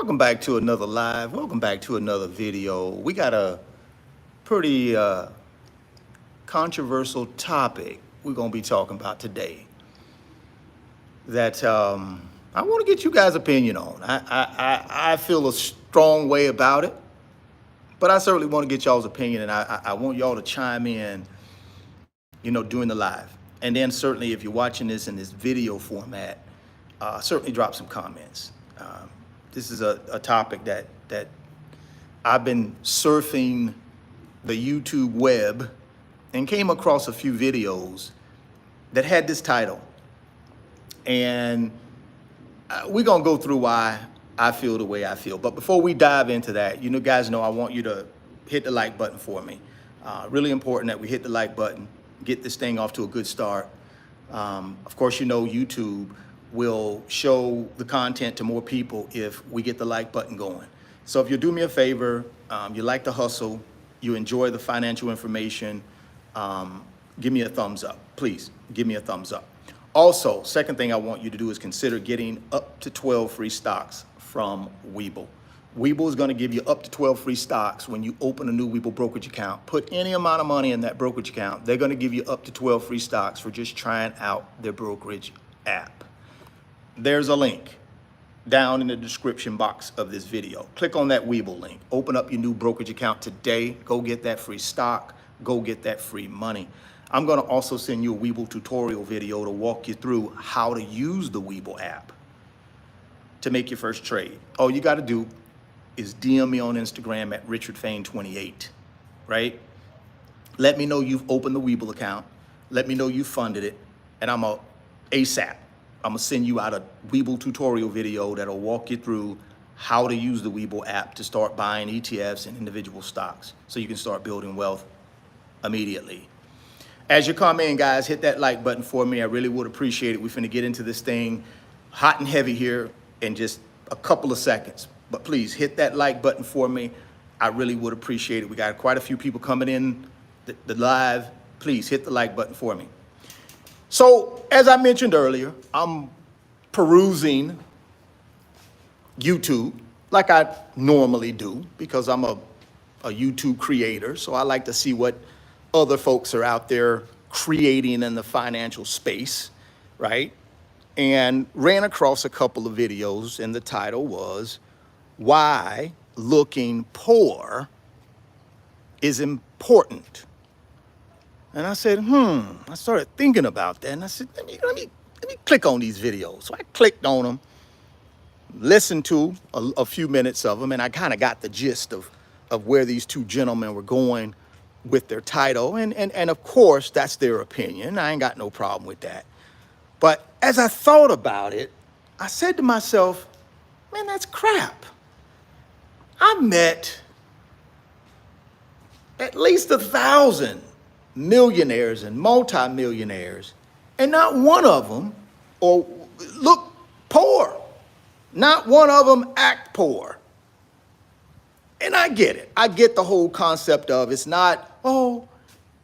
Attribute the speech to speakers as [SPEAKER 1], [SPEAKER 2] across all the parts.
[SPEAKER 1] Welcome back to another live. Welcome back to another video. We got a pretty controversial topic we're going to be talking about today that I want to get you guys' opinion on. I feel a strong way about it, but I certainly want to get y'all's opinion, and I want y'all to chime in, during the live. And then certainly if you're watching this in this video format, certainly drop some comments. This is a topic that I've been surfing the YouTube web and came across a few videos that had this title. And we're going to go through why I feel the way I feel. But before we dive into that, guys know I want you to hit the like button for me. Really important that we hit the like button, get this thing off to a good start. Of course, YouTube will show the content to more people if we get the like button going. So if you do me a favor, you like the hustle, you enjoy the financial information, give me a thumbs up. Please give me a thumbs up. Also, second thing I want you to do is consider getting up to 12 free stocks from Webull. Webull is going to give you up to 12 free stocks when you open a new Webull brokerage account. Put any amount of money in that brokerage account. They're going to give you up to 12 free stocks for just trying out their brokerage app. There's a link down in the description box of this video. Click on that Webull link. Open up your new brokerage account today. Go get that free stock. Go get that free money. I'm going to also send you a Webull tutorial video to walk you through how to use the Webull app to make your first trade. All you got to do is DM me on Instagram at RichardFain28, right? Let me know you've opened the Webull account. Let me know you funded it, and I'm gonna send you out a Webull tutorial video that'll walk you through how to use the Webull app to start buying ETFs and individual stocks so you can start building wealth immediately. As you come in, guys, hit that like button for me. I really would appreciate it. We're finna get into this thing hot and heavy here in just a couple of seconds. But please hit that like button for me. I really would appreciate it. We got quite a few people coming in the live. Please hit the like button for me. So, as I mentioned earlier, I'm perusing YouTube like I normally do because I'm a YouTube creator. So I like to see what other folks are out there creating in the financial space, right? And ran across a couple of videos, and the title was Why Looking Poor is Important. And I said, I started thinking about that. And I said, let me click on these videos. So I clicked on them, listened to a few minutes of them, and I kind of got the gist of where these two gentlemen were going with their title. And of course, that's their opinion. I ain't got no problem with that. But as I thought about it, I said to myself, man, that's crap. I met at least 1,000 millionaires and multimillionaires, and not one of them look poor. Not one of them act poor. And I get it. I get the whole concept of it's not,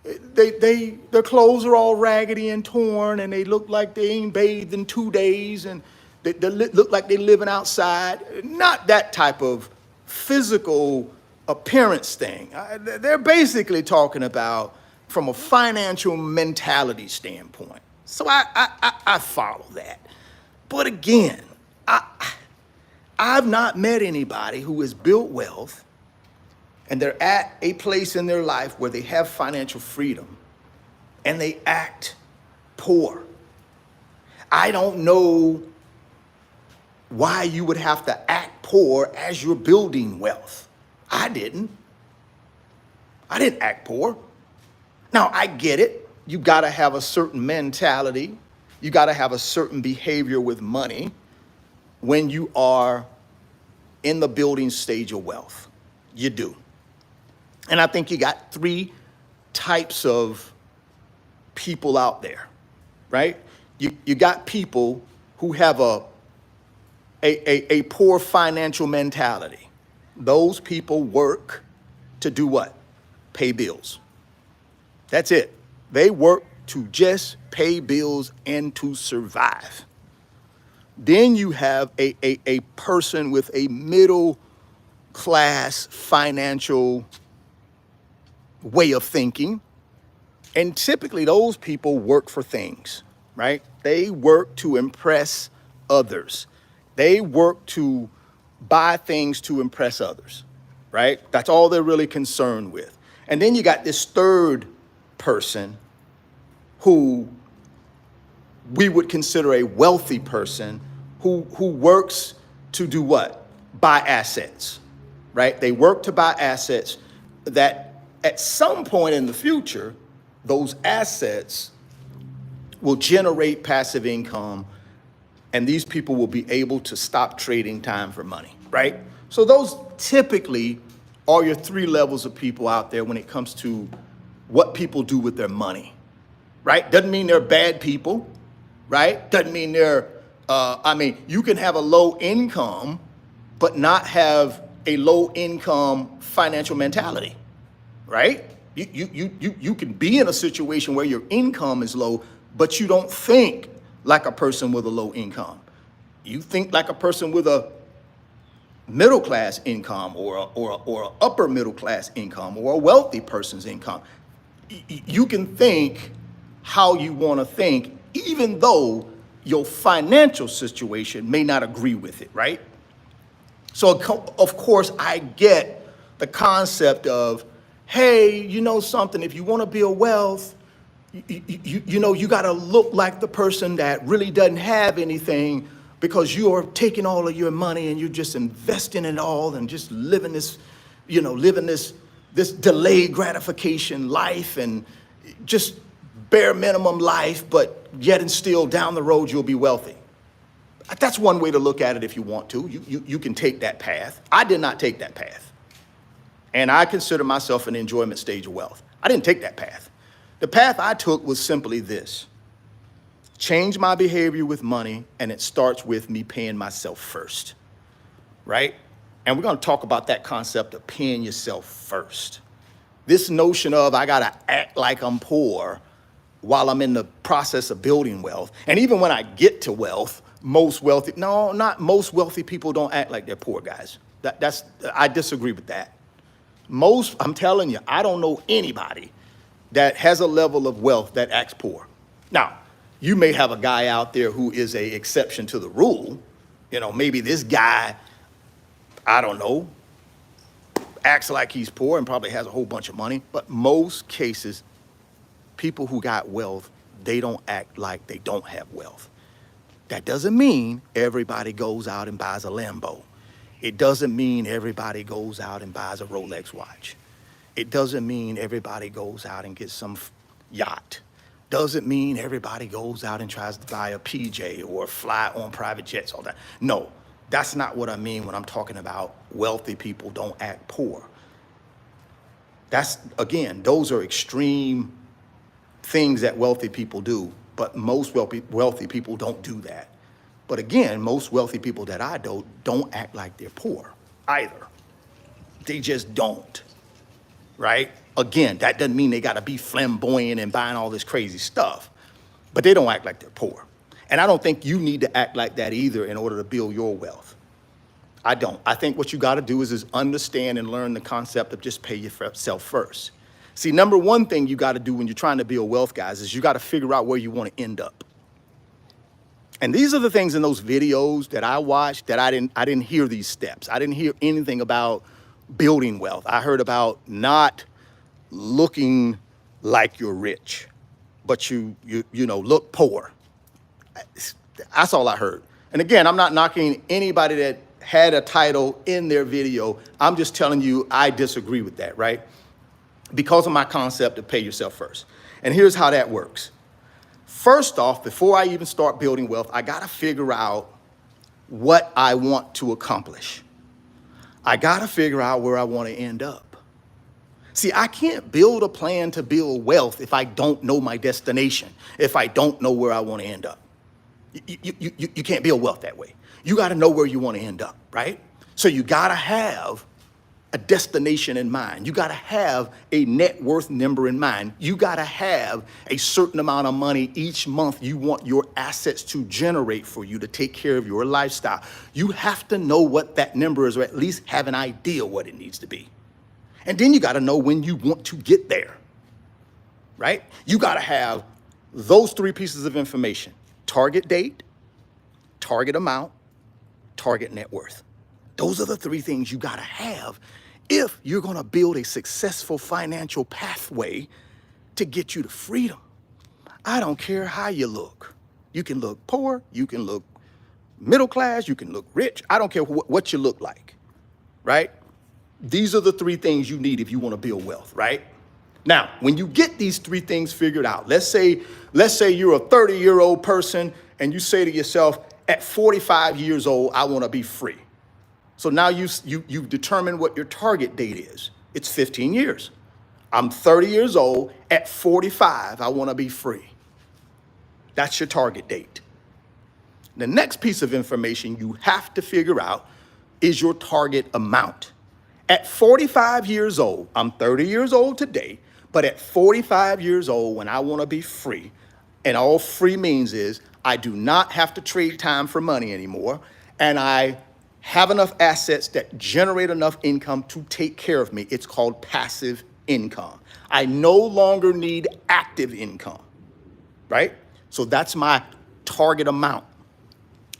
[SPEAKER 1] their clothes are all raggedy and torn, and they look like they ain't bathed in 2 days, and they look like they're living outside. Not that type of physical appearance thing. They're basically talking about from a financial mentality standpoint. So I follow that. But again, I've not met anybody who has built wealth and they're at a place in their life where they have financial freedom and they act poor. I don't know why you would have to act poor as you're building wealth. I didn't act poor. Now, I get it. You got to have a certain mentality. You got to have a certain behavior with money when you are in the building stage of wealth. You do. And I think you got three types of people out there, right? You got people who have a poor financial mentality. Those people work to do what? Pay bills. That's it. They work to just pay bills and to survive. Then you have a person with a middle class financial way of thinking. And typically those people work for things, right? They work to impress others. They work to buy things to impress others, right? That's all they're really concerned with. And then you got this third person who we would consider a wealthy person who works to do what? Buy assets, right? They work to buy assets that at some point in the future, those assets will generate passive income, and these people will be able to stop trading time for money, right? So those typically are your three levels of people out there when it comes to what people do with their money, right? Doesn't mean they're bad people, right? Doesn't mean they're, you can have a low income, but not have a low income financial mentality, right? You can be in a situation where your income is low, but you don't think like a person with a low income. You think like a person with a middle class income or a upper middle class income or a wealthy person's income. You can think how you want to think, even though your financial situation may not agree with it, right? So of course I get the concept of, hey, you know something, if you want to build wealth, you got to look like the person that really doesn't have anything, because you're taking all of your money and you're just investing it all and just living this, this delayed gratification life and just bare minimum life, but yet and still down the road you'll be wealthy. That's one way to look at it if you want to. You can take that path. I did not take that path. And I consider myself an enjoyment stage of wealth. I didn't take that path. The path I took was simply this: change my behavior with money, and it starts with me paying myself first, right? And we're going to talk about that concept of paying yourself first. This notion of I got to act like I'm poor while I'm in the process of building wealth. And even when I get to wealth, not most wealthy people don't act like they're poor, guys. I disagree with that. I'm telling you, I don't know anybody that has a level of wealth that acts poor. Now, you may have a guy out there who is an exception to the rule. Maybe this guy, I don't know, acts like he's poor and probably has a whole bunch of money. But most cases, people who got wealth, they don't act like they don't have wealth. That doesn't mean everybody goes out and buys a Lambo. It doesn't mean everybody goes out and buys a Rolex watch. It doesn't mean everybody goes out and gets some yacht. Doesn't mean everybody goes out and tries to buy a PJ or fly on private jets all that. No, that's not what I mean when I'm talking about wealthy people don't act poor. Those are extreme things that wealthy people do, but most wealthy people don't do that. But again, most wealthy people that I know don't act like they're poor either. They just don't, right? Again, that doesn't mean they got to be flamboyant and buying all this crazy stuff, but they don't act like they're poor. And I don't think you need to act like that either in order to build your wealth. I don't. I think what you got to do is understand and learn the concept of just pay yourself first. See, number one thing you got to do when you're trying to build wealth, guys, is you got to figure out where you want to end up. And these are the things in those videos that I watched that I didn't hear these steps. I didn't hear anything about building wealth. I heard about not looking like you're rich, but you look poor. That's all I heard. And again, I'm not knocking anybody that had a title in their video. I'm just telling you I disagree with that, right? Because of my concept of pay yourself first. And here's how that works. First off, before I even start building wealth, I got to figure out what I want to accomplish. I got to figure out where I want to end up. See, I can't build a plan to build wealth if I don't know my destination, if I don't know where I want to end up. You can't build wealth that way. You got to know where you want to end up, right? So you got to have a destination in mind. You got to have a net worth number in mind. You got to have a certain amount of money each month you want your assets to generate for you to take care of your lifestyle. You have to know what that number is, or at least have an idea what it needs to be. And then you got to know when you want to get there, right? You got to have those three pieces of information: target date, target amount, target net worth. Those are the three things you got to have if you're going to build a successful financial pathway to get you to freedom. I don't care how you look. You can look poor, you can look middle class, you can look rich. I don't care what you look like, right? These are the three things you need if you want to build wealth, right? Now, when you get these three things figured out, let's say you're a 30-year-old person and you say to yourself, at 45 years old, I want to be free. So now you've determined what your target date is. It's 15 years. I'm 30 years old. At 45, I want to be free. That's your target date. The next piece of information you have to figure out is your target amount. At 45 years old, I'm 30 years old today, but at 45 years old, when I want to be free, and all free means is I do not have to trade time for money anymore, and I have enough assets that generate enough income to take care of me. It's called passive income. I no longer need active income, right? So that's my target amount.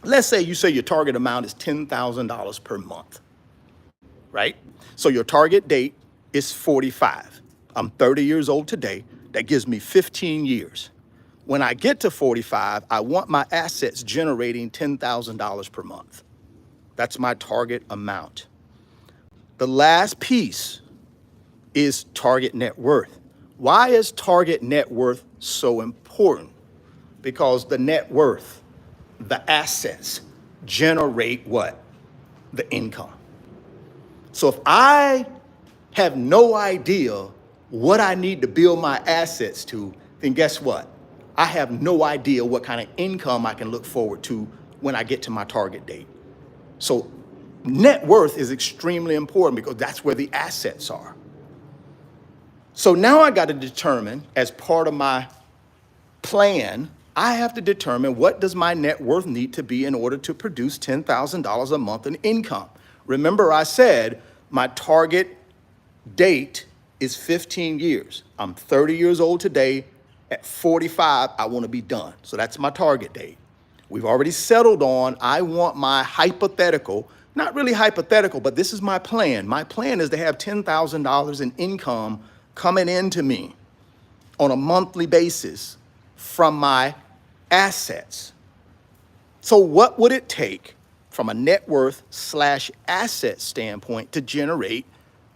[SPEAKER 1] Let's say you say your target amount is $10,000 per month, right? So your target date is 45. I'm 30 years old today. That gives me 15 years. When I get to 45, I want my assets generating $10,000 per month. That's my target amount. The last piece is target net worth. Why is target net worth so important? Because the net worth, the assets, generate what? The income. So if I have no idea what I need to build my assets to, then guess what? I have no idea what kind of income I can look forward to when I get to my target date. So net worth is extremely important because that's where the assets are. So now I got to determine, as part of my plan, I have to determine what does my net worth need to be in order to produce $10,000 a month in income. Remember, I said my target date is 15 years. I'm 30 years old today. At 45, I want to be done. So that's my target date. We've already settled on, I want my hypothetical, not really hypothetical, but this is my plan. My plan is to have $10,000 in income coming into me on a monthly basis from my assets. So what would it take from a net worth / asset standpoint to generate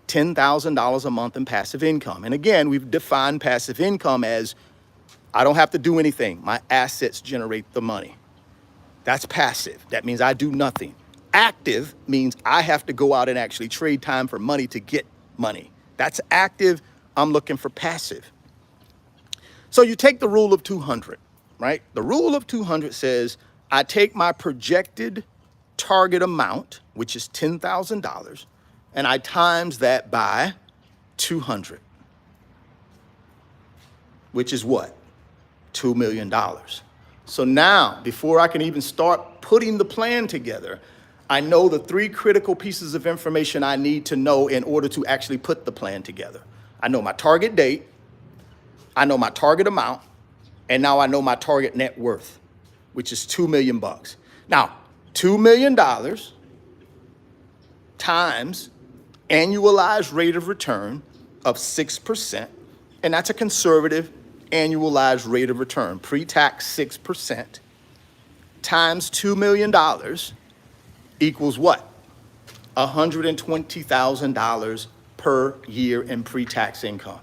[SPEAKER 1] $10,000 a month in passive income? And again, we've defined passive income as I don't have to do anything. My assets generate the money. That's passive. That means I do nothing. Active means I have to go out and actually trade time for money to get money. That's active. I'm looking for passive. So you take the rule of 200, right? The rule of 200 says I take my projected target amount, which is $10,000, and I times that by 200, which is what? $2 million. So now, before I can even start putting the plan together, I know the three critical pieces of information I need to know in order to actually put the plan together. I know my target date, I know my target amount, and now I know my target net worth, which is $2 million. Now, $2 million times annualized rate of return of 6%, and that's a conservative annualized rate of return, pre-tax 6%, times $2 million equals what? $120,000 per year in pre-tax income.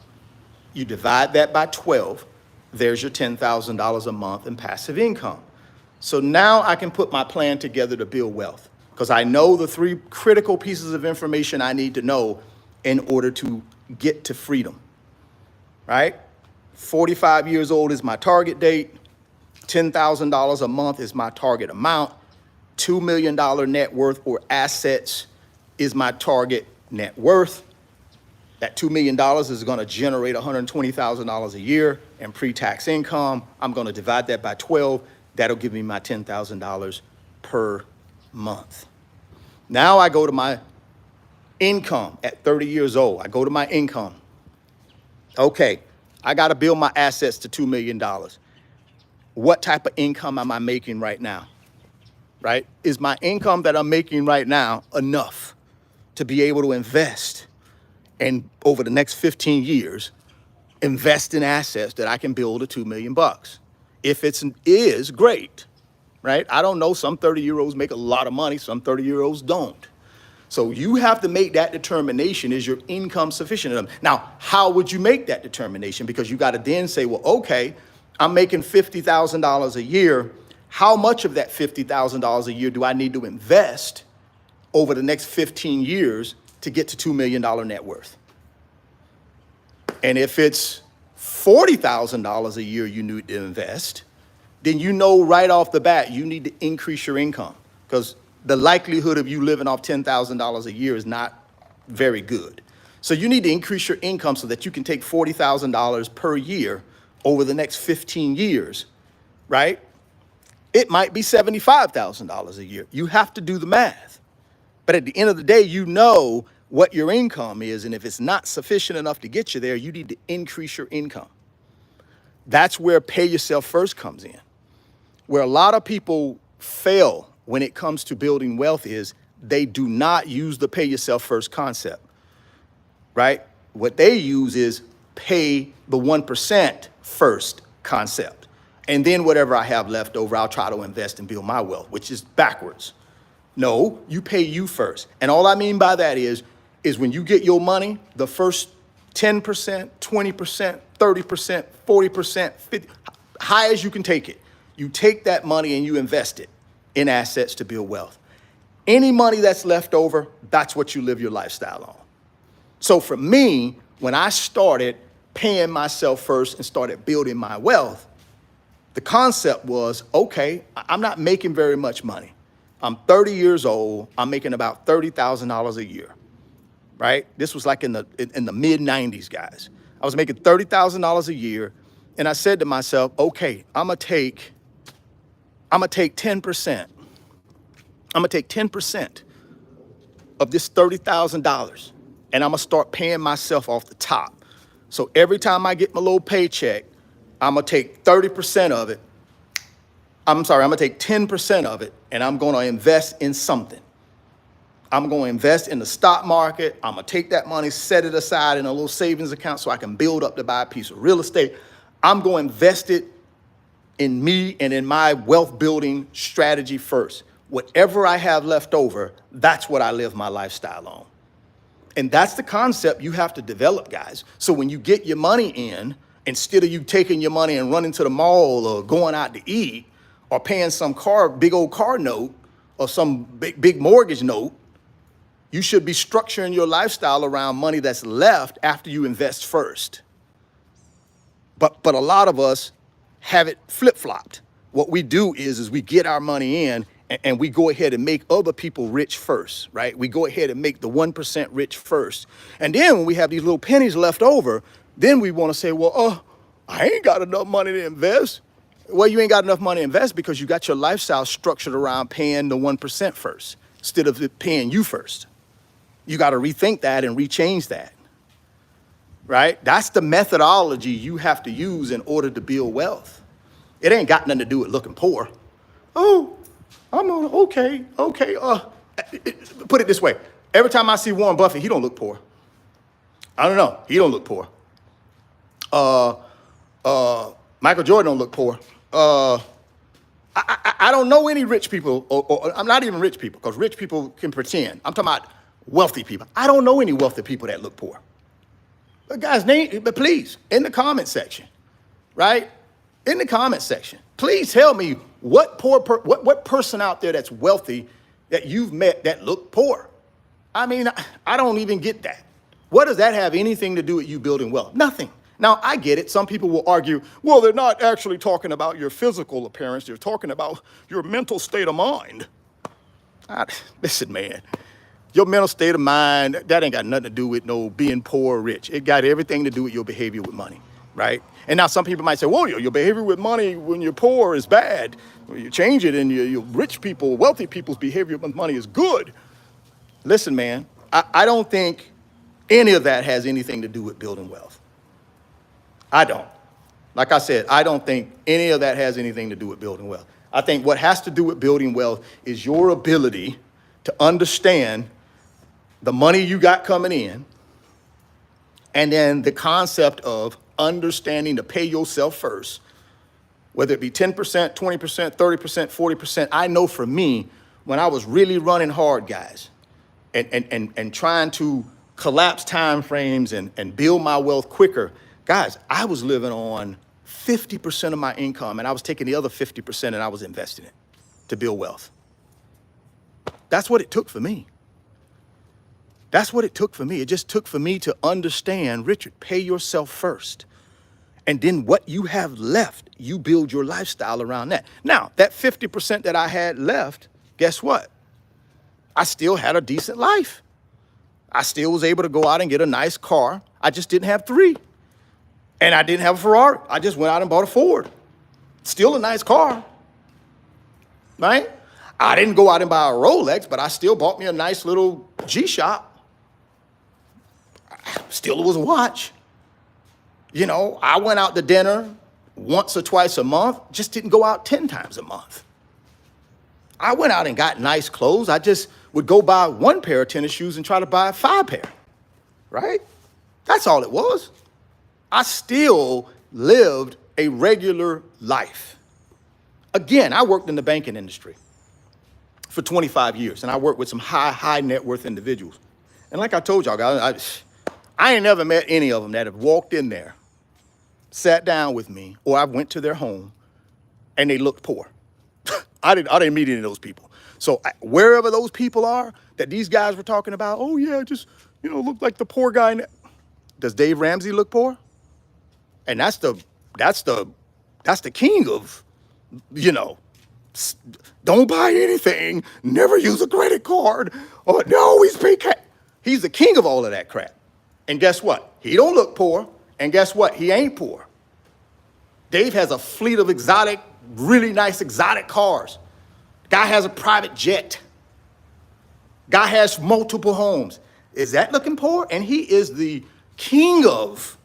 [SPEAKER 1] You divide that by 12, there's your $10,000 a month in passive income. So now I can put my plan together to build wealth because I know the three critical pieces of information I need to know in order to get to freedom, right? 45 years old is my target date. $10,000 a month is my target amount. $2 million net worth or assets is my target net worth. That $2 million is going to generate $120,000 a year in pre-tax income. I'm going to divide that by 12. That'll give me my $10,000 per month. Now I go to my income at 30 years old. I go to my income. Okay, I got to build my assets to $2 million. What type of income am I making right now? Right? Is my income that I'm making right now enough to be able to invest and over the next 15 years, invest in assets that I can build to $2 million? If it is, great, right? I don't know, some 30-year-olds make a lot of money, some 30-year-olds don't. So you have to make that determination, is your income sufficient enough? Now, how would you make that determination? Because you got to then say, well, okay, I'm making $50,000 a year. How much of that $50,000 a year do I need to invest over the next 15 years to get to $2 million net worth? And if it's $40,000 a year you need to invest, then you know right off the bat you need to increase your income, because the likelihood of you living off $10,000 a year is not very good. So you need to increase your income so that you can take $40,000 per year over the next 15 years, right? It might be $75,000 a year. You have to do the math. But at the end of the day, you know what your income is, and if it's not sufficient enough to get you there, you need to increase your income. That's where pay yourself first comes in. Where a lot of people fail when it comes to building wealth is they do not use the pay yourself first concept, right? What they use is pay the 1% first concept. And then whatever I have left over, I'll try to invest and build my wealth, which is backwards. No, you pay you first. And all I mean by that is when you get your money, the first 10%, 20%, 30%, 40%, 50%, high as you can take it. You take that money and you invest it in assets to build wealth. Any money that's left over, that's what you live your lifestyle on. So for me, when I started paying myself first and started building my wealth, the concept was, okay, I'm not making very much money. I'm 30 years old. I'm making about $30,000 a year, right? This was like in the mid 90s, guys. I was making $30,000 a year. And I said to myself, okay, I'm gonna take 10%. I'm gonna take 10% of this $30,000 and I'm gonna start paying myself off the top. So every time I get my little paycheck, I'm gonna take 30% of it. I'm gonna take 10% of it and I'm gonna invest in something. I'm gonna invest in the stock market. I'm gonna take that money, set it aside in a little savings account so I can build up to buy a piece of real estate. I'm gonna invest it in me and in my wealth building strategy first. Whatever I have left over, that's what I live my lifestyle on. And that's the concept you have to develop, guys. So when you get your money in, instead of you taking your money and running to the mall or going out to eat or paying some big old car note or some big mortgage note, you should be structuring your lifestyle around money that's left after you invest first. But a lot of us have it flip-flopped. What we do is we get our money in and we go ahead and make other people rich first, right? We go ahead and make the 1% rich first. And then when we have these little pennies left over, then we want to say, well, I ain't got enough money to invest. Well, you ain't got enough money to invest because you got your lifestyle structured around paying the 1% first instead of it paying you first. You got to rethink that and rechange that, right? That's the methodology you have to use in order to build wealth. It ain't got nothing to do with looking poor. Oh, okay. Put it this way. Every time I see Warren Buffett, he don't look poor. I don't know. He don't look poor. Michael Jordan don't look poor. I don't know any rich people, or I'm not even rich people, because rich people can pretend. I'm talking about wealthy people. I don't know any wealthy people that look poor. But guys, but please, in the comment section, right? In the comment section, please tell me what person out there that's wealthy that you've met that look poor. I mean, I don't even get that. What does that have anything to do with you building wealth? Nothing. Now, I get it. Some people will argue, well, they're not actually talking about your physical appearance. They're talking about your mental state of mind. Listen, man, Your mental state of mind, that ain't got nothing to do with no being poor or rich. It got everything to do with your behavior with money, right? And now some people might say, well, your behavior with money when you're poor is bad. You change it and your rich people, wealthy people's behavior with money is good. Listen, man, I don't think any of that has anything to do with building wealth. I don't. Like I said, I don't think any of that has anything to do with building wealth. I think what has to do with building wealth is your ability to understand the money you got coming in, and then the concept of understanding to pay yourself first, whether it be 10%, 20%, 30%, 40%. I know for me, when I was really running hard, guys, and trying to collapse time frames and build my wealth quicker, guys, I was living on 50% of my income, and I was taking the other 50% and I was investing it to build wealth. That's what it took for me. That's what it took for me. It just took for me to understand, Richard, pay yourself first. And then what you have left, you build your lifestyle around that. Now, that 50% that I had left, guess what? I still had a decent life. I still was able to go out and get a nice car. I just didn't have 3. And I didn't have a Ferrari. I just went out and bought a Ford. Still a nice car, right? I didn't go out and buy a Rolex, but I still bought me a nice little G-Shock. Still, it was a watch. You know, I went out to dinner once or twice a month, just didn't go out 10 times a month. I went out and got nice clothes. I just would go buy 1 pair of tennis shoes and try to buy 5 pair, right? That's all it was. I still lived a regular life. Again, I worked in the banking industry for 25 years, and I worked with some high net worth individuals. And like I told y'all guys, I ain't never met any of them that have walked in there, sat down with me, or I went to their home and they looked poor. I didn't meet any of those people. So wherever those people are that these guys were talking about, oh yeah, just, look like the poor guy. Does Dave Ramsey look poor? And that's the king of, don't buy anything, never use a credit card, or no, always pay cash. He's the king of all of that crap. And guess what? He don't look poor. And guess what? He ain't poor. Dave has a fleet of really nice exotic cars. Guy has a private jet. Guy has multiple homes. Is that looking poor? And he is the king of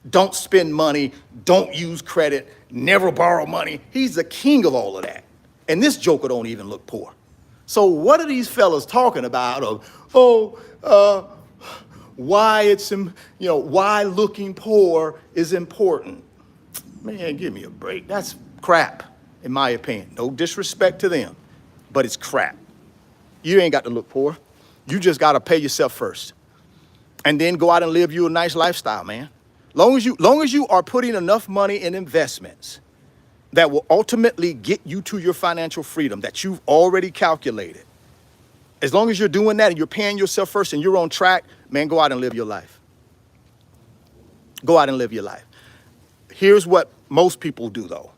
[SPEAKER 1] don't spend money, don't use credit, never borrow money. He's the king of all of that. And this joker don't even look poor. So what are these fellas talking about why looking poor is important? Man, give me a break. That's crap, in my opinion. No disrespect to them, but it's crap. You ain't got to look poor. You just got to pay yourself first. And then go out and live you a nice lifestyle, man. Long as you are putting enough money in investments that will ultimately get you to your financial freedom that you've already calculated. As long as you're doing that and you're paying yourself first and you're on track, man, go out and live your life. Go out and live your life. Here's what most people do, though.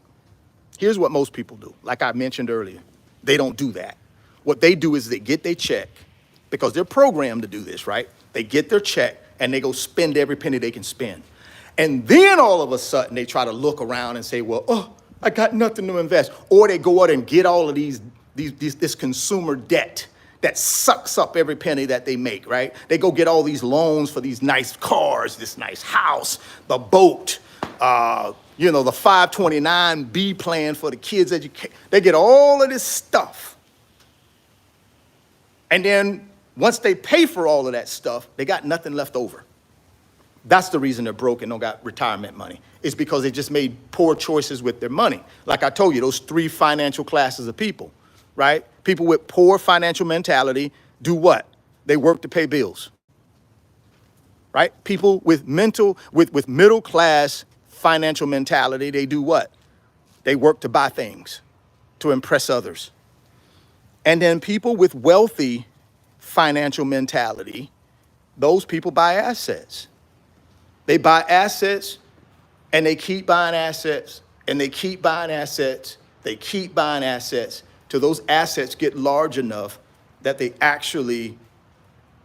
[SPEAKER 1] Here's what most people do. Like I mentioned earlier, they don't do that. What they do is they get their check, because they're programmed to do this, right? They get their check and they go spend every penny they can spend. And then all of a sudden they try to look around and say, well, I got nothing to invest. Or they go out and get all of this consumer debt that sucks up every penny that they make, right? They go get all these loans for these nice cars, this nice house, the boat, the 529B plan for the kids' education. They get all of this stuff. And then once they pay for all of that stuff, they got nothing left over. That's the reason they're broke and don't got retirement money. It's because they just made poor choices with their money. Like I told you, those 3 financial classes of people, right? People with poor financial mentality do what? They work to pay bills, right? People with middle class financial mentality, they do what? They work to buy things, to impress others. And then people with wealthy financial mentality, those people buy assets. They buy assets and they keep buying assets and they keep buying assets. They keep buying assets till those assets get large enough that they actually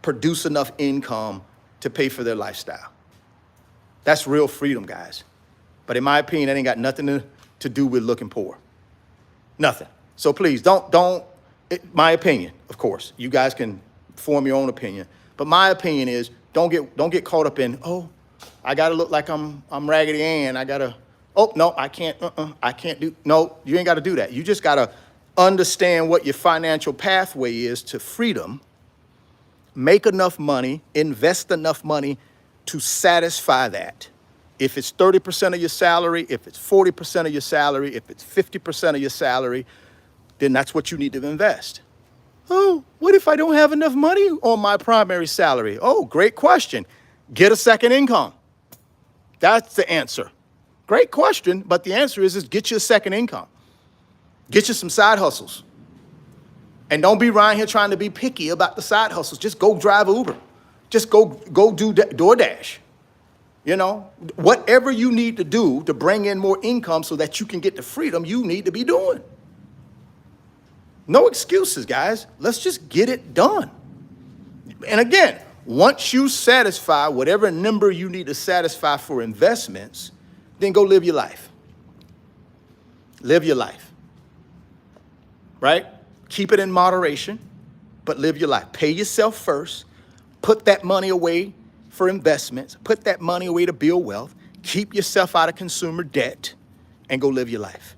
[SPEAKER 1] produce enough income to pay for their lifestyle. That's real freedom, guys. But in my opinion, that ain't got nothing to do with looking poor. Nothing. So please my opinion, of course, you guys can form your own opinion. But my opinion is don't get caught up in, oh, I gotta look like I'm Raggedy Ann. No, I can't do, no, you ain't gotta do that. You just gotta understand what your financial pathway is to freedom, make enough money, invest enough money to satisfy that. If it's 30% of your salary, if it's 40% of your salary, if it's 50% of your salary, then that's what you need to invest. Oh, what if I don't have enough money on my primary salary? Oh, great question. Get a second income. That's the answer. Great question, but the answer is get you a second income. Get you some side hustles. And don't be around here trying to be picky about the side hustles. Just go drive Uber. Just go do DoorDash. You know, whatever you need to do to bring in more income so that you can get the freedom you need to be doing. No excuses, guys. Let's just get it done. And again, once you satisfy whatever number you need to satisfy for investments, then go live your life. Live your life. Right? Keep it in moderation, but live your life. Pay yourself first. Put that money away for investments. Put that money away to build wealth. Keep yourself out of consumer debt and go live your life.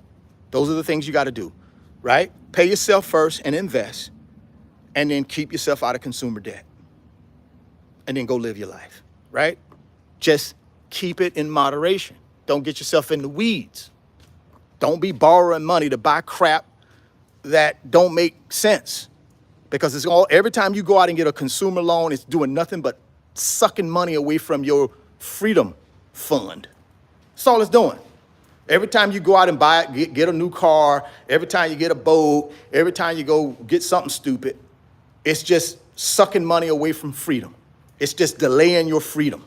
[SPEAKER 1] Those are the things you got to do, right? Pay yourself first and invest, and then keep yourself out of consumer debt. And then go live your life, right? Just keep it in moderation. Don't get yourself in the weeds. Don't be borrowing money to buy crap that don't make sense. Because it's every time you go out and get a consumer loan, it's doing nothing but sucking money away from your freedom fund. That's all it's doing. Every time you go out and buy it, get a new car, every time you get a boat, every time you go get something stupid, it's just sucking money away from freedom. It's just delaying your freedom.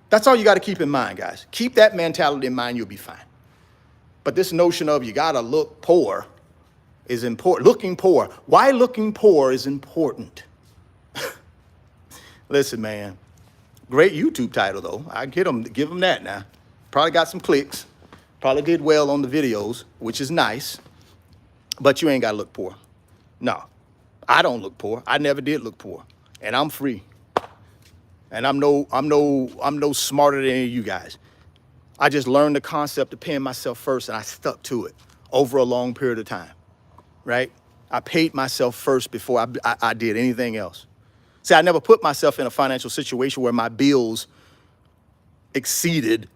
[SPEAKER 1] That's all you got to keep in mind, guys. Keep that mentality in mind, you'll be fine. But this notion of you got to look poor is important. Looking poor. Why looking poor is important? Listen, man, great YouTube title, though. I give them that now. Probably got some clicks. Probably did well on the videos, which is nice. But you ain't got to look poor. No, I don't look poor. I never did look poor. And I'm free. And I'm no smarter than any of you guys. I just learned the concept of paying myself first, and I stuck to it over a long period of time, right? I paid myself first before I did anything else. See, I never put myself in a financial situation where my bills exceeded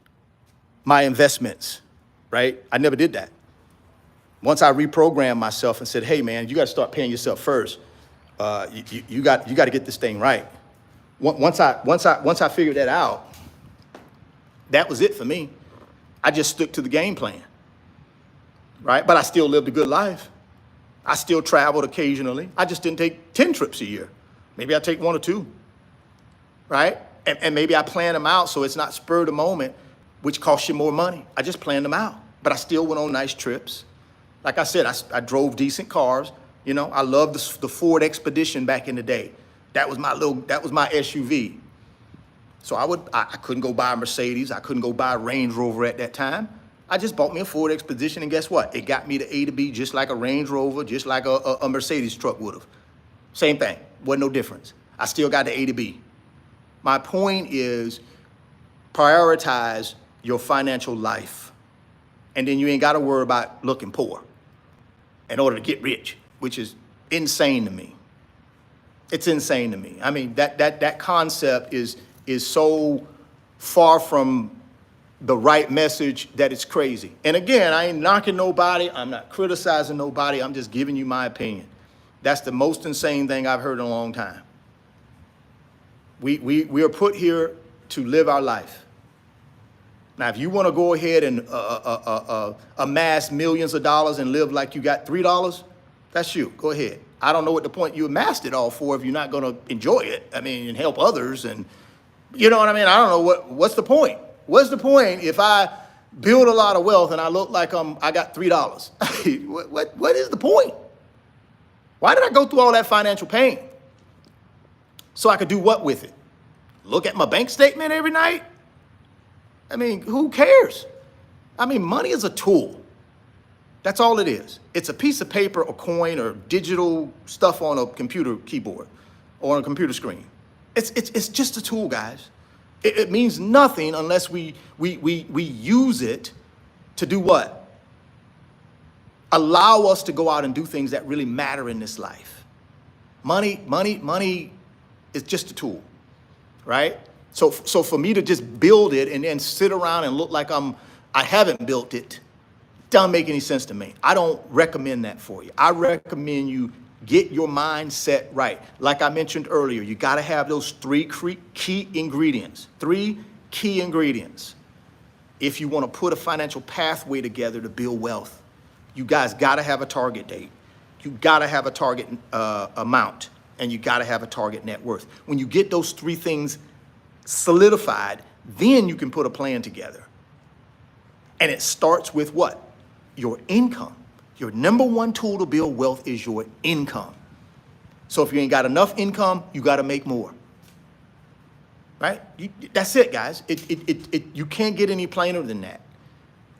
[SPEAKER 1] my investments, right? I never did that. Once I reprogrammed myself and said, hey, man, you got to start paying yourself first. You got to get this thing right. Once I figured that out, that was it for me. I just stuck to the game plan, right? But I still lived a good life. I still traveled occasionally. I just didn't take 10 trips a year. Maybe I take 1 or 2, right? And maybe I plan them out so it's not spur of the moment, which costs you more money. I just planned them out, but I still went on nice trips. Like I said, I drove decent cars. You know, I loved the Ford Expedition back in the day. That was my SUV. So I couldn't go buy a Mercedes. I couldn't go buy a Range Rover at that time. I just bought me a Ford Expedition, and guess what? It got me to A to B just like a Range Rover, just like a Mercedes truck would have. Same thing. Wasn't no difference. I still got to A to B. My point is prioritize your financial life, and then you ain't got to worry about looking poor in order to get rich, which is insane to me. It's insane to me. I mean, that concept is so far from the right message that it's crazy. And again, I ain't knocking nobody. I'm not criticizing nobody. I'm just giving you my opinion. That's the most insane thing I've heard in a long time. We are put here to live our life. Now, if you want to go ahead and amass millions of dollars and live like you got $3, that's you. Go ahead. I don't know what the point you amassed it all for if you're not going to enjoy it. I mean, and help others, and you know what I mean? I don't know what's the point. What's the point if I build a lot of wealth and I look like I got $3? What is the point? Why did I go through all that financial pain? So I could do what with it? Look at my bank statement every night? I mean, who cares? I mean, money is a tool. That's all it is. It's a piece of paper, a coin, or digital stuff on a computer keyboard or on a computer screen. It's just a tool, guys. It means nothing unless we use it to do what? Allow us to go out and do things that really matter in this life. Money is just a tool, right? So for me to just build it and then sit around and look like I haven't built it, doesn't make any sense to me. I don't recommend that for you. I recommend you get your mindset right. Like I mentioned earlier, you got to have those three key ingredients. If you want to put a financial pathway together to build wealth. You guys got to have a target date. You got to have a target amount, and you got to have a target net worth. When you get those three things solidified, then you can put a plan together. And it starts with what? Your income. Your number one tool to build wealth is your income. So if you ain't got enough income, you got to make more. Right? That's it, guys. You can't get any plainer than that.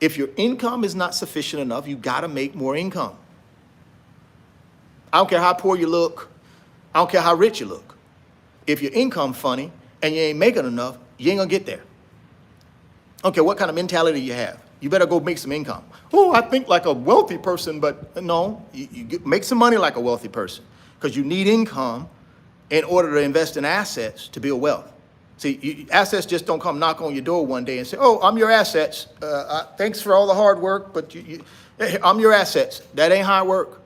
[SPEAKER 1] If your income is not sufficient enough, you got to make more income. I don't care how poor you look. I don't care how rich you look. If your income funny and you ain't making enough, you ain't going to get there. I don't care what kind of mentality you have. You better go make some income. Oh, I think like a wealthy person, but no, you make some money like a wealthy person because you need income in order to invest in assets to build wealth. See, assets just don't come knock on your door one day and say, oh, I'm your assets. Thanks for all the hard work, but I'm your assets. That ain't how it work.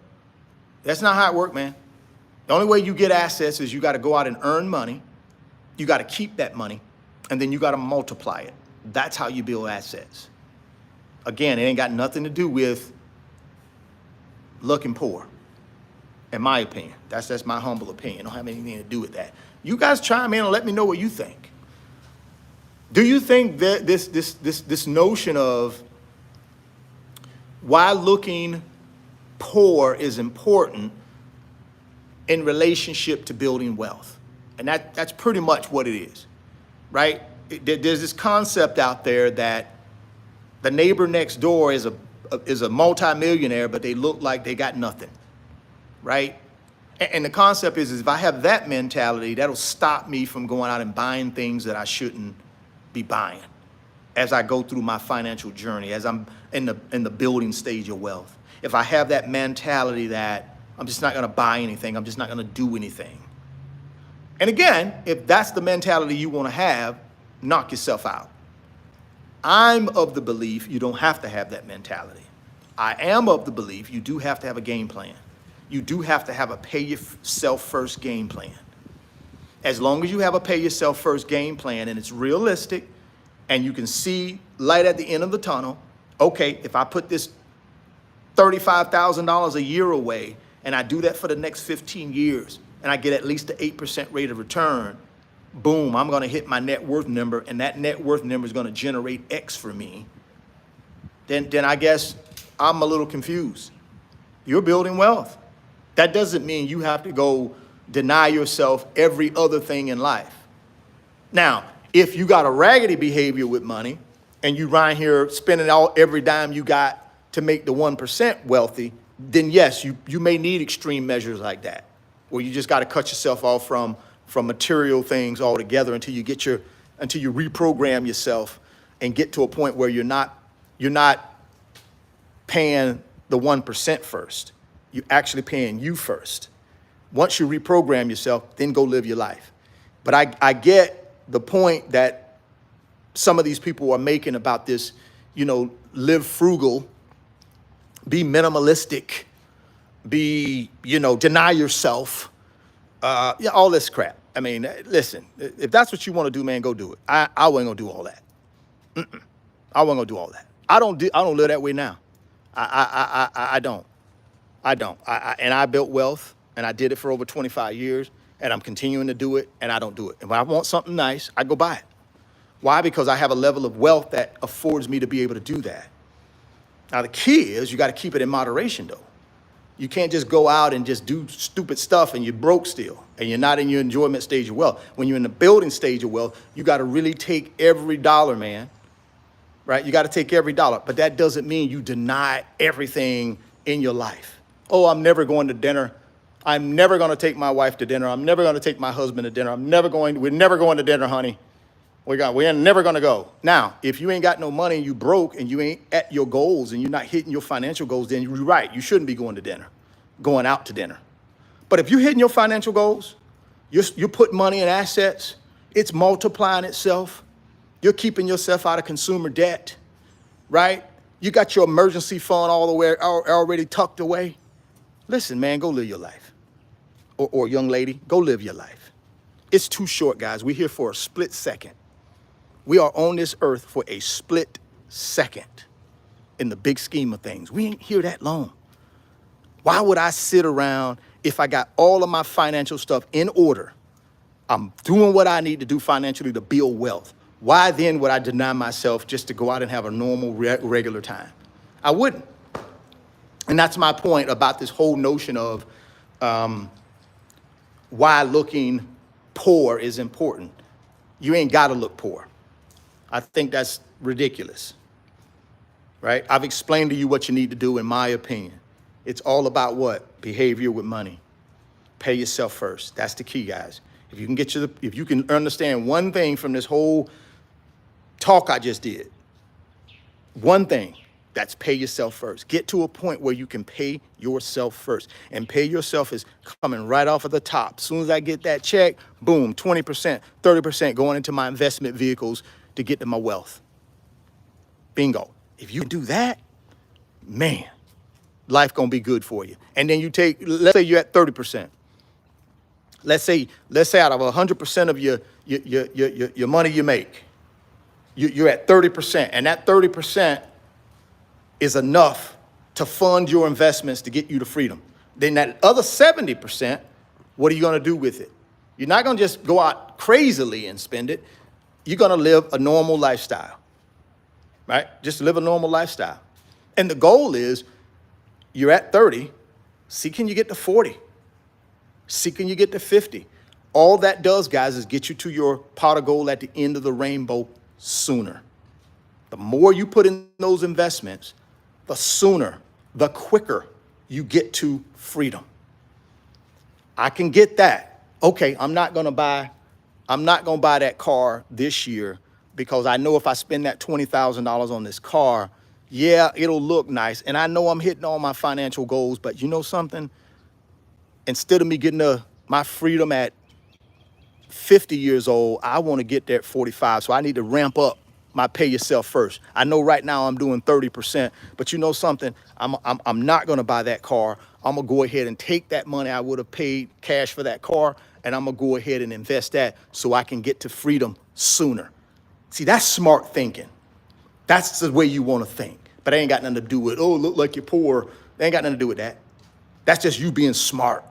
[SPEAKER 1] That's not how it work, man. The only way you get assets is you got to go out and earn money. You got to keep that money, and then you got to multiply it. That's how you build assets. Again, it ain't got nothing to do with looking poor, in my opinion. That's my humble opinion. It don't have anything to do with that. You guys chime in and let me know what you think. Do you think that this notion of why looking poor is important in relationship to building wealth? And that's pretty much what it is, right? There's this concept out there that the neighbor next door is a multimillionaire, but they look like they got nothing, right? And the concept is if I have that mentality, that'll stop me from going out and buying things that I shouldn't be buying as I go through my financial journey, as I'm in the building stage of wealth. If I have that mentality that I'm just not going to buy anything, I'm just not going to do anything. And again, if that's the mentality you want to have, knock yourself out. I'm of the belief you don't have to have that mentality. I am of the belief you do have to have a game plan. You do have to have a pay yourself first game plan. As long as you have a pay yourself first game plan and it's realistic and you can see light at the end of the tunnel, okay, if I put this $35,000 a year away and I do that for the next 15 years and I get at least the 8% rate of return, boom, I'm going to hit my net worth number, and that net worth number is going to generate X for me. Then I guess I'm a little confused. You're building wealth. That doesn't mean you have to go deny yourself every other thing in life. Now, if you got a raggedy behavior with money and you right here spending every dime you got to make the 1% wealthy, then yes, you may need extreme measures like that, where you just got to cut yourself off from material things altogether until you reprogram yourself and get to a point where you're not paying the 1% first. You're actually paying you first. Once you reprogram yourself, then go live your life. But I get the point that some of these people are making about this, live frugal, be minimalistic, deny yourself, all this crap. I mean, listen, if that's what you want to do, man, go do it. I wasn't gonna do all that. I wasn't gonna do all that. I don't live that way now. I don't. And I built wealth, and I did it for over 25 years, and I'm continuing to do it, and I don't do it. And when I want something nice, I go buy it. Why? Because I have a level of wealth that affords me to be able to do that. Now, the key is you got to keep it in moderation, though. You can't just go out and just do stupid stuff and you're broke still and you're not in your enjoyment stage of wealth. When you're in the building stage of wealth, you got to really take every dollar, man, right? You got to take every dollar, but that doesn't mean you deny everything in your life. Oh, I'm never going to dinner. I'm never going to take my wife to dinner. I'm never going to take my husband to dinner. we're never going to dinner, honey. We're never going to go. Now, if you ain't got no money and you broke and you ain't at your goals and you're not hitting your financial goals, then you're right. You shouldn't be going to dinner, going out to dinner. But if you're hitting your financial goals, you're putting money in assets, it's multiplying itself. You're keeping yourself out of consumer debt, right? You got your emergency fund all the way already tucked away. Listen, man, go live your life. Or young lady, go live your life. It's too short, guys. We're here for a split second. We are on this earth for a split second in the big scheme of things. We ain't here that long. Why would I sit around if I got all of my financial stuff in order? I'm doing what I need to do financially to build wealth. Why then would I deny myself just to go out and have a normal, regular time? I wouldn't. And that's my point about this whole notion of why looking poor is important. You ain't got to look poor. I think that's ridiculous, right? I've explained to you what you need to do, in my opinion. It's all about what? Behavior with money. Pay yourself first. That's the key, guys. If you can understand one thing from this whole talk I just did, one thing, that's pay yourself first. Get to a point where you can pay yourself first. And pay yourself is coming right off of the top. As soon as I get that check, boom, 20%, 30% going into my investment vehicles to get to my wealth. Bingo. If you do that, man, life gonna be good for you. And then you take, let's say you're at 30%. Let's say out of 100% of your money you make, you're at 30%, and that 30% is enough to fund your investments to get you to freedom. Then that other 70%, what are you gonna do with it? You're not gonna just go out crazily and spend it. You're gonna live a normal lifestyle, right? Just live a normal lifestyle. And the goal is, you're at 30, see can you get to 40? See can you get to 50? All that does, guys, is get you to your pot of gold at the end of the rainbow sooner. The more you put in those investments, the sooner, the quicker you get to freedom. I can get that. Okay, I'm not gonna buy that car this year because I know if I spend that $20,000 on this car, yeah, it'll look nice. And I know I'm hitting all my financial goals, but you know something? Instead of me getting my freedom at 50 years old, I want to get there at 45. So I need to ramp up my pay yourself first. I know right now I'm doing 30%, but you know something? I'm not going to buy that car. I'm going to go ahead and take that money I would have paid cash for that car, and I'm going to go ahead and invest that so I can get to freedom sooner. See, that's smart thinking. That's the way you want to think. But it ain't got nothing to do with, oh, look like you're poor. They ain't got nothing to do with that. That's just you being smart.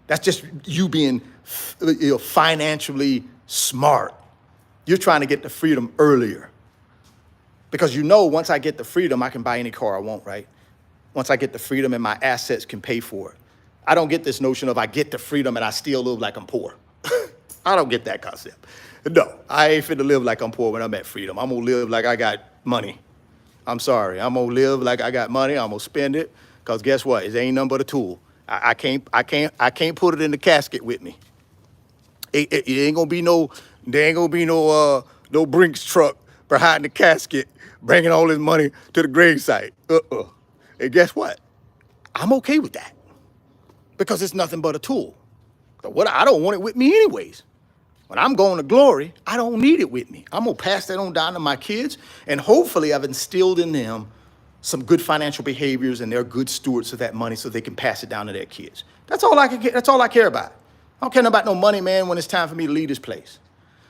[SPEAKER 1] That's just you being financially smart. You're trying to get the freedom earlier. Because you know once I get the freedom, I can buy any car I want, right? Once I get the freedom and my assets can pay for it. I don't get this notion of I get the freedom and I still live like I'm poor. I don't get that concept. No, I ain't finna live like I'm poor when I'm at freedom. I'm gonna live like I got money. I'm sorry. I'm gonna live like I got money. I'm gonna spend it. Because guess what? It ain't nothing but a tool. I can't put it in the casket with me. It ain't gonna be there ain't gonna be no Brinks truck behind the casket bringing all this money to the gravesite. And guess what? I'm okay with that because it's nothing but a tool. But I don't want it with me anyways. When I'm going to glory, I don't need it with me. I'm gonna pass that on down to my kids, and hopefully I've instilled in them some good financial behaviors and they're good stewards of that money so they can pass it down to their kids. That's all I can get. That's all I care about. I don't care about no money, man, when it's time for me to leave this place.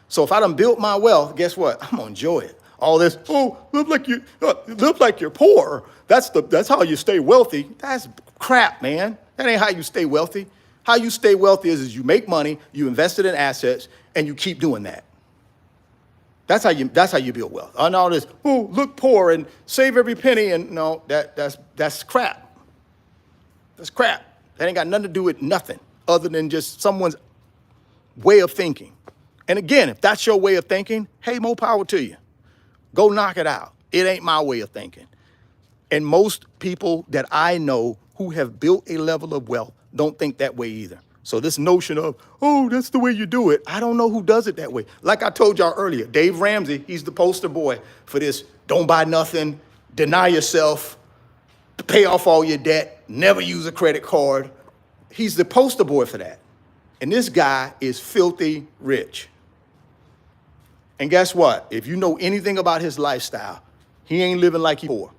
[SPEAKER 1] So if I done built my wealth, guess what? I'm gonna enjoy it. All this, live like you're poor. That's how you stay wealthy. That's crap, man. That ain't how you stay wealthy. How you stay wealthy is you make money, you invest it in assets, and you keep doing that. That's how you build wealth. And all this, look poor and save every penny, and no, that's crap. That's crap. That ain't got nothing to do with nothing other than just someone's way of thinking. And again, if that's your way of thinking, hey, more power to you. Go knock it out. It ain't my way of thinking. And most people that I know who have built a level of wealth don't think that way either. So this notion of, oh, that's the way you do it. I don't know who does it that way. Like I told y'all earlier, Dave Ramsey, he's the poster boy for this. Don't buy nothing, deny yourself, pay off all your debt, never use a credit card. He's the poster boy for that. And this guy is filthy rich. And guess what? If you know anything about his lifestyle, he ain't living like he poor.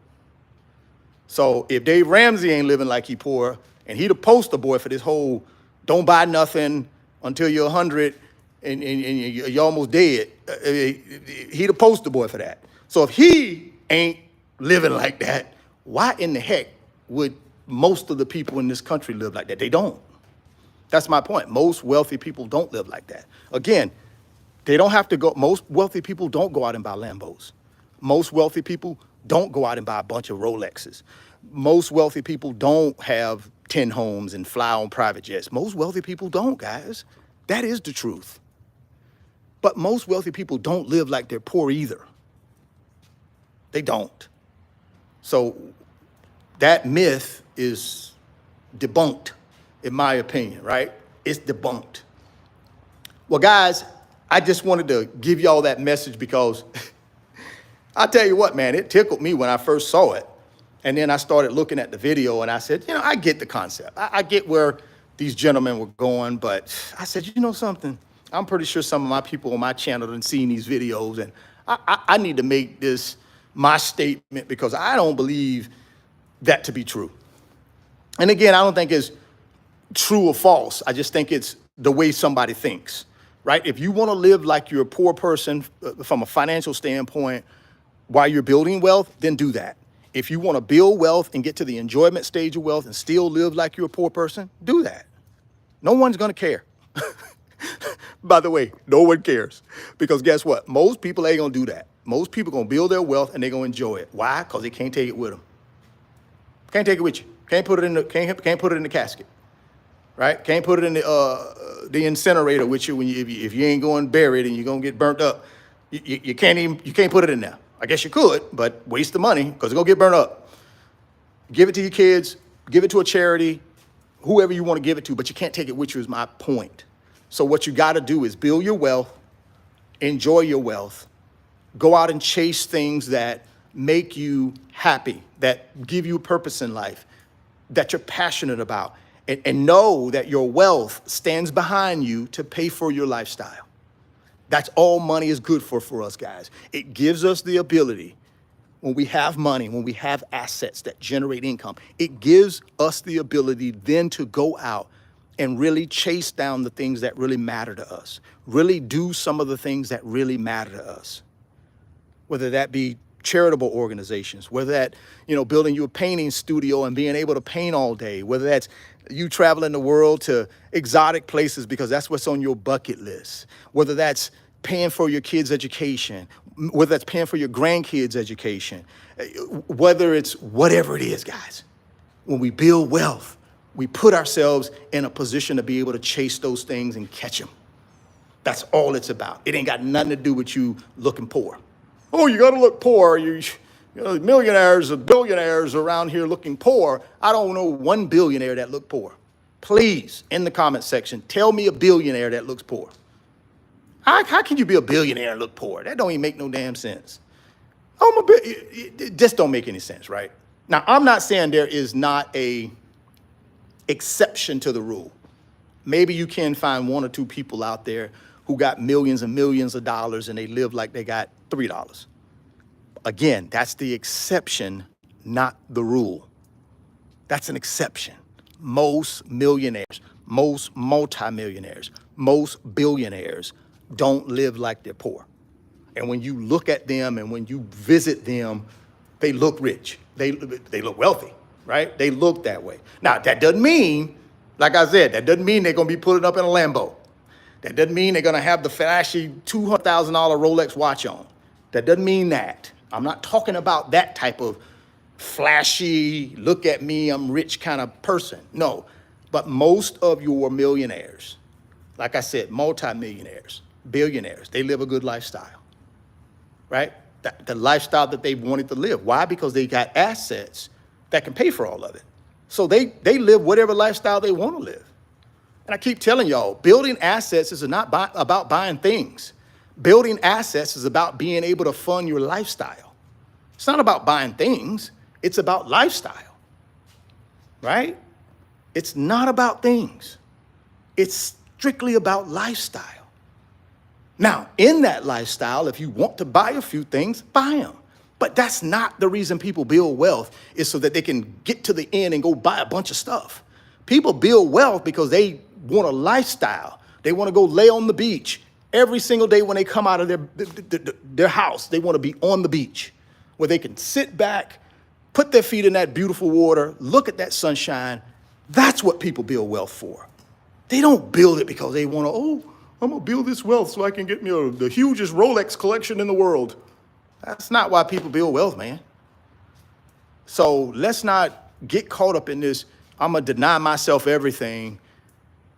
[SPEAKER 1] So if Dave Ramsey ain't living like he poor, and he the poster boy for this whole don't buy nothing until you're 100 and you're almost dead, he the poster boy for that. So if he ain't living like that, why in the heck would most of the people in this country live like that? They don't. That's my point. Most wealthy people don't live like that. Again, they don't have to go. Most wealthy people don't go out and buy Lambos. Most wealthy people don't go out and buy a bunch of Rolexes. Most wealthy people don't have 10 homes and fly on private jets. Most wealthy people don't, guys. That is the truth. But most wealthy people don't live like they're poor either. They don't. So that myth is debunked, in my opinion, right? It's debunked. Well, guys, I just wanted to give y'all that message because I tell you what, man, it tickled me when I first saw it. And then I started looking at the video and I said, you know, I get the concept. I get where these gentlemen were going, but I said, you know something? I'm pretty sure some of my people on my channel have seen these videos, and I need to make this my statement because I don't believe that to be true. And again, I don't think it's true or false. I just think it's the way somebody thinks, right? If you want to live like you're a poor person from a financial standpoint while you're building wealth, then do that. If you want to build wealth and get to the enjoyment stage of wealth and still live like you're a poor person, do that. No one's going to care. By the way, no one cares. Because guess what? Most people ain't going to do that. Most people are going to build their wealth and they're going to enjoy it. Why? Because they can't take it with them. Can't take it with you. Can't put it in the casket. Right? Can't put it in the incinerator with you when if you ain't going buried and you're going to get burnt up. You can't put it in there. I guess you could, but waste the money because it's going to get burnt up. Give it to your kids, give it to a charity, whoever you want to give it to, but you can't take it with you is my point. So what you got to do is build your wealth, enjoy your wealth, go out and chase things that make you happy, that give you purpose in life, that you're passionate about, and know that your wealth stands behind you to pay for your lifestyle. That's all money is good for us, guys. It gives us the ability, when we have money, when we have assets that generate income, it gives us the ability then to go out and really chase down the things that really matter to us, really do some of the things that really matter to us, whether that be charitable organizations, whether that, building you a painting studio and being able to paint all day, whether that's you traveling the world to exotic places because that's what's on your bucket list, whether that's paying for your kids' education, whether that's paying for your grandkids' education, whether it's whatever it is, guys. When we build wealth, we put ourselves in a position to be able to chase those things and catch them. That's all it's about. It ain't got nothing to do with you looking poor. Oh, you got to look poor. Millionaires and billionaires around here looking poor. I don't know one billionaire that look poor. Please, in the comment section, tell me a billionaire that looks poor. How can you be a billionaire and look poor? That don't even make no damn sense. It just don't make any sense, right? Now, I'm not saying there is not a exception to the rule. Maybe you can find one or two people out there who got millions and millions of dollars and they live like they got $3. Again, that's the exception, not the rule. That's an exception. Most millionaires, most multimillionaires, most billionaires don't live like they're poor. And when you look at them and when you visit them, they look rich. They look wealthy, right? They look that way. Now, that doesn't mean, like I said, that doesn't mean they're going to be pulling up in a Lambo. That doesn't mean they're going to have the flashy $200,000 Rolex watch on. That doesn't mean that. I'm not talking about that type of flashy, look at me, I'm rich kind of person. No, but most of your millionaires, like I said, multimillionaires, billionaires, they live a good lifestyle, right? The lifestyle that they wanted to live. Why? Because they got assets that can pay for all of it. So they live whatever lifestyle they want to live. And I keep telling y'all, building assets is not about buying things. Building assets is about being able to fund your lifestyle. It's not about buying things. It's about lifestyle, right? It's not about things. It's strictly about lifestyle. Now, in that lifestyle, if you want to buy a few things, buy them. But that's not the reason people build wealth, is so that they can get to the end and go buy a bunch of stuff. People build wealth because they want a lifestyle. They want to go lay on the beach every single day when they come out of their house. They want to be on the beach where they can sit back, put their feet in that beautiful water, look at that sunshine. That's what people build wealth for. They don't build it because they want to, oh, I'm going to build this wealth so I can get me the hugest Rolex collection in the world. That's not why people build wealth, man. So let's not get caught up in this, I'm going to deny myself everything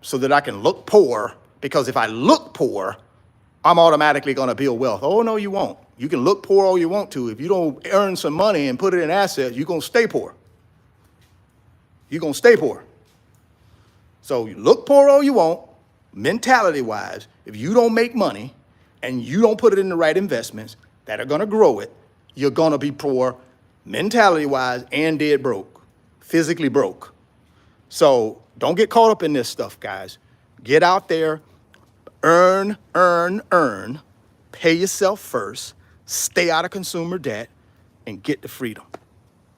[SPEAKER 1] so that I can look poor, because if I look poor, I'm automatically going to build wealth. Oh, no, you won't. You can look poor all you want to. If you don't earn some money and put it in assets, you're going to stay poor. You're going to stay poor. So you look poor all you want, mentality-wise. If you don't make money and you don't put it in the right investments that are going to grow it, you're going to be poor mentality-wise and dead broke, physically broke. So don't get caught up in this stuff, guys. Get out there, earn, pay yourself first, stay out of consumer debt, and get to freedom.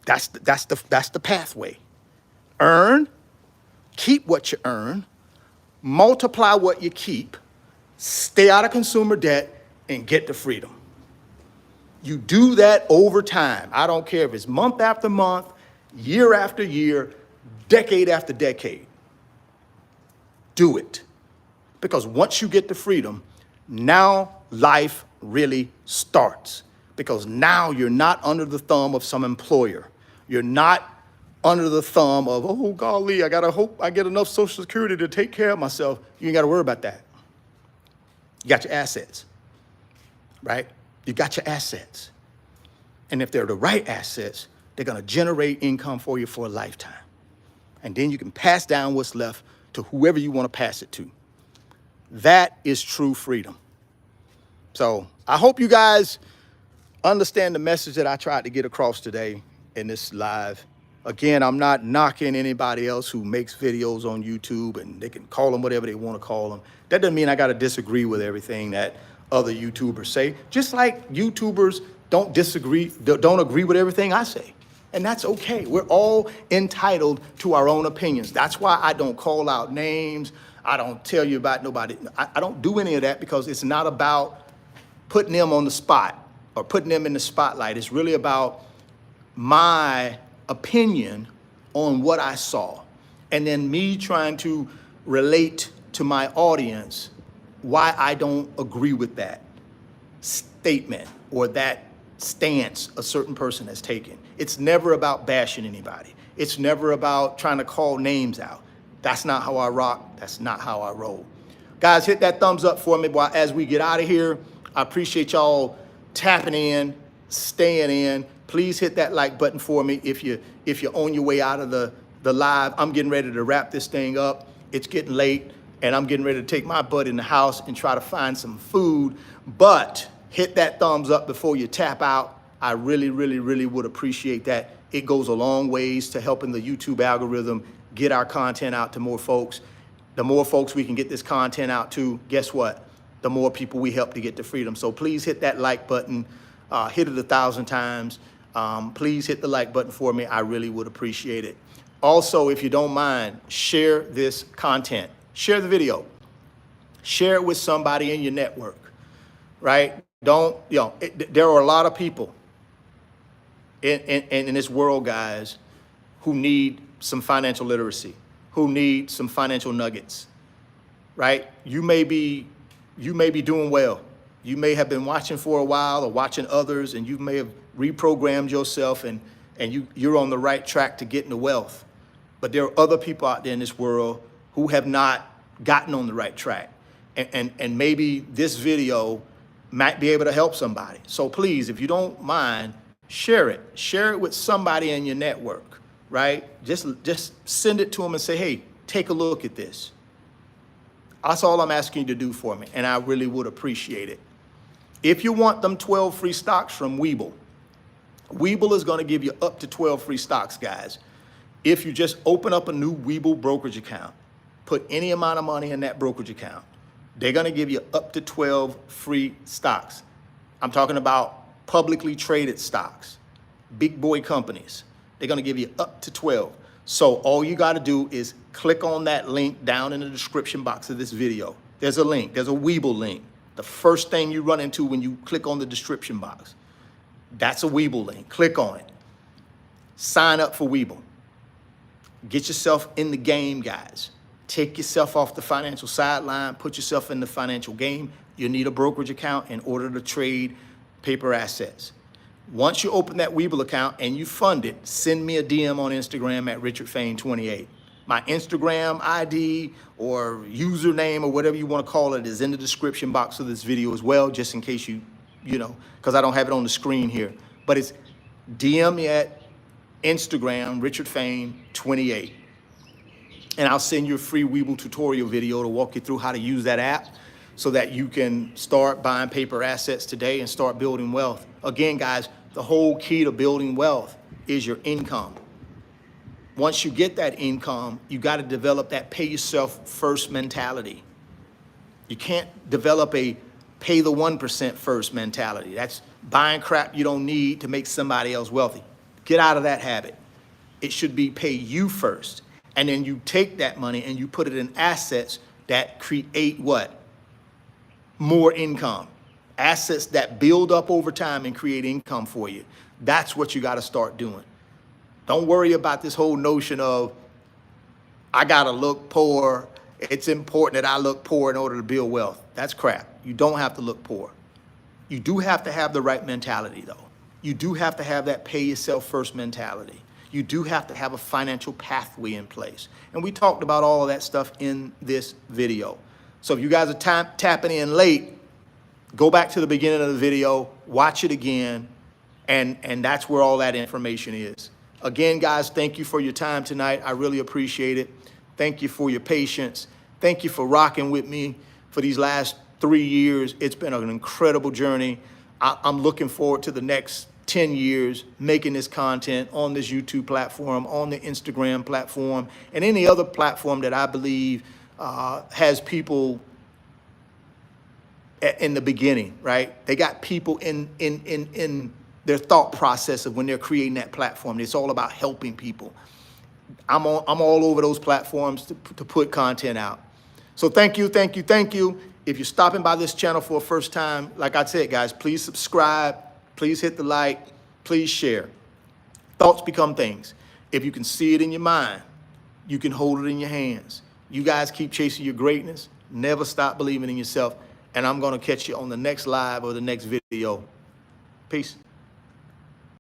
[SPEAKER 1] That's the pathway. Earn, keep what you earn, multiply what you keep, stay out of consumer debt, and get to freedom. You do that over time. I don't care if it's month after month, year after year, decade after decade. Do it. Because once you get to freedom, now life really starts. Because now you're not under the thumb of some employer. You're not under the thumb of, oh, golly, I gotta hope I get enough Social Security to take care of myself. You ain't gotta worry about that. You got your assets, right? You got your assets. And if they're the right assets, they're gonna generate income for you for a lifetime. And then you can pass down what's left to whoever you wanna pass it to. That is true freedom. So I hope you guys understand the message that I tried to get across today in this live. Again, I'm not knocking anybody else who makes videos on YouTube, and they can call them whatever they want to call them. That doesn't mean I got to disagree with everything that other YouTubers say. Just like YouTubers don't agree with everything I say. And that's okay. We're all entitled to our own opinions. That's why I don't call out names. I don't tell you about nobody. I don't do any of that, because it's not about putting them on the spot or putting them in the spotlight. It's really about my opinion on what I saw, and then me trying to relate to my audience why I don't agree with that statement or that stance a certain person has taken. It's never about bashing anybody. It's never about trying to call names out. That's not how I rock. That's not how I roll. Guys, hit that thumbs up for me as we get out of here. I appreciate y'all tapping in, staying in. Please hit that like button for me if you're on your way out of the live. I'm getting ready to wrap this thing up. It's getting late, and I'm getting ready to take my butt in the house and try to find some food. But hit that thumbs up before you tap out. I really, really, really would appreciate that. It goes a long ways to helping the YouTube algorithm get our content out to more folks. The more folks we can get this content out to, guess what? The more people we help to get to freedom. So please hit that like button. Hit it 1,000 times. Please hit the like button for me. I really would appreciate it. Also, if you don't mind, share this content. Share the video. Share it with somebody in your network, right? There are a lot of people in this world, guys, who need some financial literacy, who need some financial nuggets, right? You may be doing well. You may have been watching for a while or watching others, and you may have reprogrammed yourself and and you're on the right track to getting to wealth. But there are other people out there in this world who have not gotten on the right track. And maybe this video might be able to help somebody. So please, if you don't mind, share it. Share it with somebody in your network, right? Just send it to them and say, hey, take a look at this. That's all I'm asking you to do for me, and I really would appreciate it. If you want them 12 free stocks from Webull, Webull is going to give you up to 12 free stocks, guys. If you just open up a new Webull brokerage account, put any amount of money in that brokerage account, they're going to give you up to 12 free stocks. I'm talking about publicly traded stocks, big boy companies. They're going to give you up to 12. So all you got to do is click on that link down in the description box of this video. There's a link. There's a Webull link. The first thing you run into when you click on the description box, that's a Webull link. Click on it. Sign up for Webull. Get yourself in the game, guys. Take yourself off the financial sideline. Put yourself in the financial game. You need a brokerage account in order to trade paper assets. Once you open that Webull account and you fund it, send me a DM on Instagram at RichardFain28. My Instagram ID or username or whatever you want to call it is in the description box of this video as well, just in case you know, because I don't have it on the screen here. But it's DM me at Instagram, RichardFain28. And I'll send you a free Webull tutorial video to walk you through how to use that app so that you can start buying paper assets today and start building wealth. Again, guys, the whole key to building wealth is your income. Once you get that income, you got to develop that pay yourself first mentality. You can't develop a pay the 1% first mentality. That's buying crap you don't need to make somebody else wealthy. Get out of that habit. It should be pay you first. And then you take that money and you put it in assets that create what? More income. Assets that build up over time and create income for you. That's what you got to start doing. Don't worry about this whole notion of, I got to look poor. It's important that I look poor in order to build wealth. That's crap. You don't have to look poor. You do have to have the right mentality, though. You do have to have that pay yourself first mentality. You do have to have a financial pathway in place. And we talked about all of that stuff in this video. So if you guys are tapping in late, go back to the beginning of the video, watch it again, and that's where all that information is. Again, guys, thank you for your time tonight. I really appreciate it. Thank you for your patience. Thank you for rocking with me for these last 3 years. It's been an incredible journey. I'm looking forward to the next 10 years making this content on this YouTube platform, on the Instagram platform, and any other platform that I believe has people in the beginning, right? They got people in their thought process of when they're creating that platform. It's all about helping people. I'm all over those platforms to put content out. So thank you, thank you, thank you. If you're stopping by this channel for a first time, like I said, guys, please subscribe. Please hit the like. Please share. Thoughts become things. If you can see it in your mind, you can hold it in your hands. You guys keep chasing your greatness. Never stop believing in yourself. And I'm going to catch you on the next live or the next video. Peace.